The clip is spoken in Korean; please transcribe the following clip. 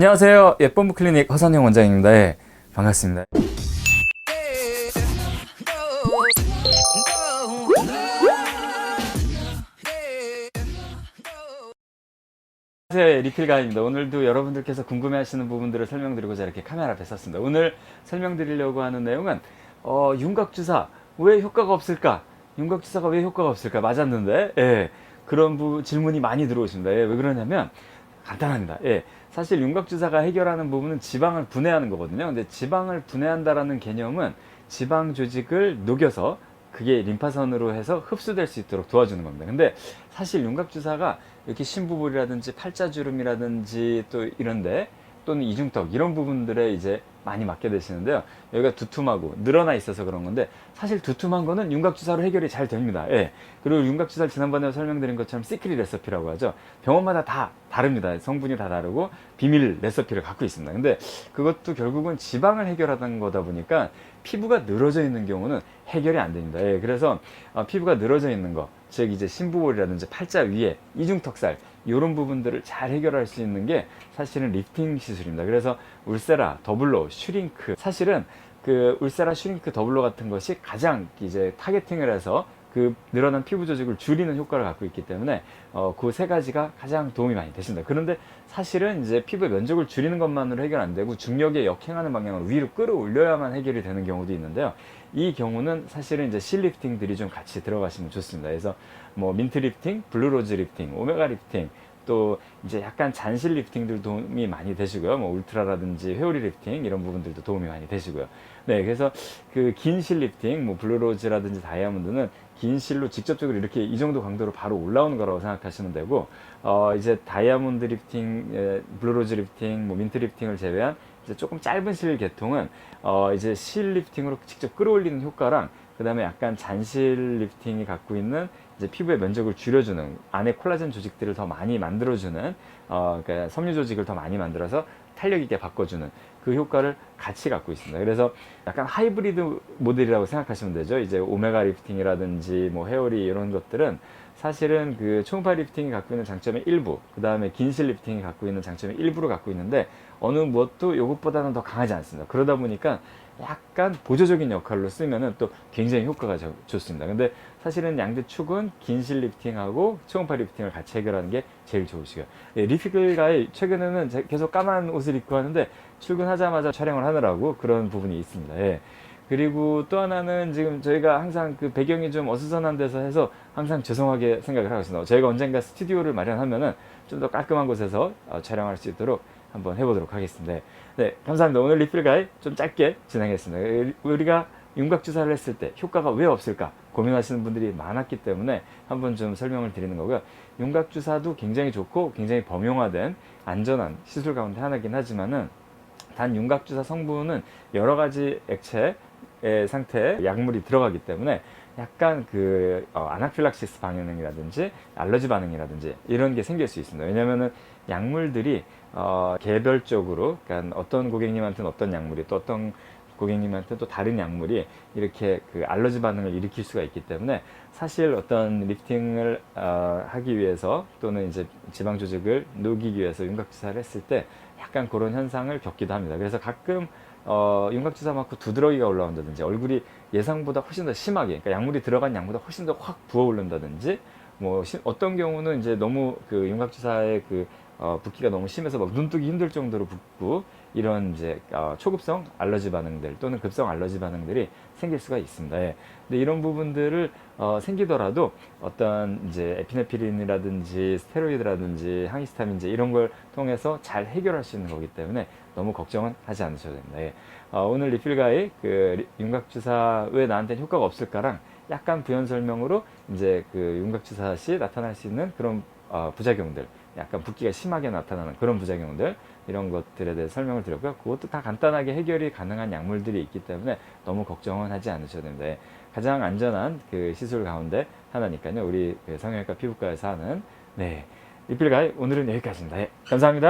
안녕하세요. 예쁨 클리닉 허선영 원장입니다. 예, 반갑습니다. 안녕하세요. 리필가입니다. 오늘도 여러분들께서 궁금해하시는 부분들을 설명드리고자 이렇게 카메라 앞에 섰습니다. 오늘 설명드리려고 하는 내용은 윤곽주사 왜 효과가 없을까? 윤곽주사가 왜 효과가 없을까? 맞았는데 예, 그런 질문이 많이 들어오십니다. 예, 왜 그러냐면 간단합니다. 예, 사실 윤곽주사가 해결하는 부분은 지방을 분해하는 거거든요. 근데 지방을 분해한다라는 개념은 지방 조직을 녹여서 그게 림파선으로 해서 흡수될 수 있도록 도와주는 겁니다. 근데 사실 윤곽주사가 이렇게 심부볼이라든지 팔자주름이라든지 또 이런데 또는 이중턱 이런 부분들에 이제 많이 맞게 되시는데요. 여기가 두툼하고 늘어나 있어서 그런 건데 사실 두툼한 거는 윤곽주사로 해결이 잘 됩니다. 예. 그리고 윤곽주사를 지난번에 설명드린 것처럼 시크릿 레시피라고 하죠. 병원마다 다 다릅니다. 성분이 다 다르고 비밀 레시피를 갖고 있습니다. 근데 그것도 결국은 지방을 해결하는 거다 보니까 피부가 늘어져 있는 경우는 해결이 안 됩니다. 예. 그래서 피부가 늘어져 있는 거, 즉 이제 심부볼이라든지 팔자 위에 이중턱살 이런 부분들을 잘 해결할 수 있는 게 사실은 리프팅 시술입니다. 그래서 울세라, 더블로, 슈링크 사실은 그 울세라, 슈링크, 더블로 같은 것이 가장 이제 타겟팅을 해서 그 늘어난 피부 조직을 줄이는 효과를 갖고 있기 때문에 그 세 가지가 가장 도움이 많이 되십니다. 그런데 사실은 이제 피부의 면적을 줄이는 것만으로 해결 안 되고 중력에 역행하는 방향으로 위로 끌어올려야만 해결이 되는 경우도 있는데요. 이 경우는 사실은 이제 실리프팅들이 좀 같이 들어가시면 좋습니다. 그래서 뭐 민트 리프팅, 블루로즈 리프팅, 오메가 리프팅, 또 이제 약간 잔실 리프팅들 도움이 많이 되시고요. 뭐 울트라라든지 회오리 리프팅 이런 부분들도 도움이 많이 되시고요. 네, 그래서 그 긴 실 리프팅, 뭐 블루로즈라든지 다이아몬드는 긴 실로 직접적으로 이렇게 이 정도 강도로 바로 올라오는 거라고 생각하시면 되고, 이제 다이아몬드 리프팅, 블루로즈 리프팅, 뭐 민트 리프팅을 제외한 이제 조금 짧은 실 계통은 이제 실 리프팅으로 직접 끌어올리는 효과랑 그 다음에 약간 잔실 리프팅이 갖고 있는 이제 피부의 면적을 줄여주는 안에 콜라겐 조직들을 더 많이 만들어주는 그러니까 섬유 조직을 더 많이 만들어서 탄력 있게 바꿔주는 그 효과를 같이 갖고 있습니다. 그래서 약간 하이브리드 모델이라고 생각하시면 되죠. 이제 오메가 리프팅이라든지 뭐 헤어리 이런 것들은 사실은 그 초음파 리프팅이 갖고 있는 장점의 일부, 그 다음에 긴실 리프팅이 갖고 있는 장점의 일부를 갖고 있는데 어느 무엇도 이것보다는 더 강하지 않습니다. 그러다 보니까 약간 보조적인 역할로 쓰면은 또 굉장히 효과가 좋습니다. 근데 사실은 양대 축은 긴실 리프팅하고 초음파 리프팅을 같이 해결하는 게 제일 좋으시고요. 예, 리피글가에 최근에는 계속 까만 옷을 입고 하는데 출근하자마자 촬영을 하느라고 그런 부분이 있습니다. 예. 그리고 또 하나는 지금 저희가 항상 그 배경이 좀 어수선한 데서 해서 항상 죄송하게 생각을 하고 있습니다. 저희가 언젠가 스튜디오를 마련하면은 좀 더 깔끔한 곳에서 촬영할 수 있도록 한번 해보도록 하겠습니다. 네, 감사합니다. 오늘 리필 가이 좀 짧게 진행했습니다. 우리가 윤곽주사를 했을 때 효과가 왜 없을까 고민하시는 분들이 많았기 때문에 한번 좀 설명을 드리는 거고요. 윤곽주사도 굉장히 좋고 굉장히 범용화된 안전한 시술 가운데 하나긴 하지만은 단 윤곽주사 성분은 여러 가지 액체의 상태에 약물이 들어가기 때문에 약간 그 아나필락시스 반응이라든지 알러지 반응이라든지 이런 게 생길 수 있습니다. 왜냐면은 약물들이 개별적으로, 그러니까 어떤 고객님한테는 어떤 약물이 또 어떤 고객님한테 또 다른 약물이 이렇게 그 알러지 반응을 일으킬 수가 있기 때문에 사실 어떤 리프팅을 하기 위해서 또는 이제 지방 조직을 녹이기 위해서 윤곽주사를 했을 때 약간 그런 현상을 겪기도 합니다. 그래서 가끔 윤곽주사 맞고 두드러기가 올라온다든지 얼굴이 예상보다 훨씬 더 심하게, 그러니까 약물이 들어간 양보다 훨씬 더 확 부어 오른다든지 뭐 어떤 경우는 이제 너무 그 윤곽주사의 그 붓기가 너무 심해서 막 눈뜨기 힘들 정도로 붓고 이런 이제 초급성 알러지 반응들 또는 급성 알러지 반응들이 생길 수가 있습니다. 예. 근데 이런 부분들을 생기더라도 어떤 이제 에피네피린이라든지 스테로이드라든지 항히스타민제 이런 걸 통해서 잘 해결할 수 있는 거기 때문에 너무 걱정은 하지 않으셔도 됩니다. 예. 오늘 리필가의 그 윤곽주사 왜 나한테는 효과가 없을까랑 약간 부연 설명으로 이제 그 윤곽주사 시 나타날 수 있는 그런 부작용들, 약간 붓기가 심하게 나타나는 그런 부작용들 이런 것들에 대해 설명을 드렸고요. 그것도 다 간단하게 해결이 가능한 약물들이 있기 때문에 너무 걱정은 하지 않으셔도 됩니다. 예. 가장 안전한 그 시술 가운데 하나니까요. 우리 그 성형외과 피부과에서 하는 네, 리필가이 오늘은 여기까지입니다. 예. 감사합니다.